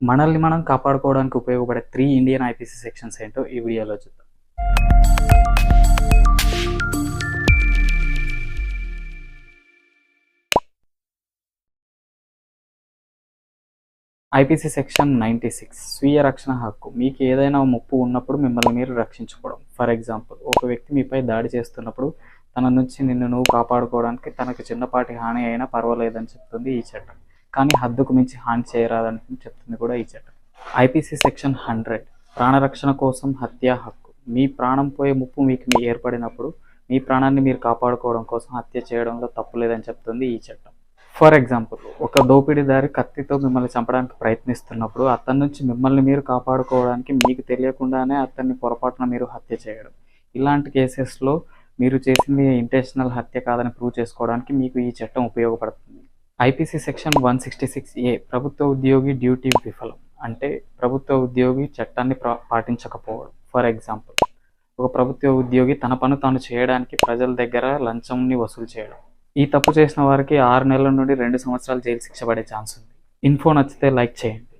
మనల్ని మనం కాపాడుకోవడానికి ఉపయోగపడే 3 ఇండియన్ ఐపీసీ సెక్షన్స్ ఏంటో ఈ వీడియోలో చూద్దాం. ఐపీసీ సెక్షన్ 96 స్వీయ రక్షణ హక్కు. మీకు ఏదైనా ముప్పు ఉన్నప్పుడు మిమ్మల్ని మీరు రక్షించుకోవడం. ఫర్ ఎగ్జాంపుల్, ఒక వ్యక్తి మీపై దాడి చేస్తున్నప్పుడు తన నుంచి నిన్ను నువ్వు కాపాడుకోవడానికి తనకు చిన్నపాటి హాని అయినా పర్వాలేదని చెప్తుంది ఈ చట్టం. కానీ హద్దుకు మించి హాని చేయరాదని చెప్తుంది కూడా ఈ చట్టం. ఐపీసీ సెక్షన్ 100 ప్రాణరక్షణ కోసం హత్య హక్కు. మీ ప్రాణం పోయే ముప్పు మీకు ఏర్పడినప్పుడు మీ ప్రాణాన్ని మీరు కాపాడుకోవడం కోసం హత్య చేయడంలో తప్పు లేదని చెప్తుంది ఈ చట్టం. ఫర్ ఎగ్జాంపుల్, ఒక దోపిడీదారి కత్తితో మిమ్మల్ని చంపడానికి ప్రయత్నిస్తున్నప్పుడు అతని నుంచి మిమ్మల్ని మీరు కాపాడుకోవడానికి మీకు తెలియకుండానే అతన్ని పొరపాటున మీరు హత్య చేయడం. ఇలాంటి కేసెస్లో మీరు చేసింది ఇంటెన్షనల్ హత్య కాదని ప్రూవ్ చేసుకోవడానికి మీకు ఈ చట్టం ఉపయోగపడుతుంది. ఐపీసీ సెక్షన్ 166A ప్రభుత్వ ఉద్యోగి డ్యూటీ విఫలం. అంటే ప్రభుత్వ ఉద్యోగి చట్టాన్ని పాటించకపోవడం. ఫర్ ఎగ్జాంపుల్, ఒక ప్రభుత్వ ఉద్యోగి తన పని తాను చేయడానికి ప్రజల దగ్గర లంచంని వసూలు చేయడం. ఈ తప్పు చేసిన వారికి 6 నెలల నుండి 2 సంవత్సరాలు జైలు శిక్ష పడే ఛాన్స్ ఉంది. ఇన్ఫో నచ్చితే లైక్ చేయండి.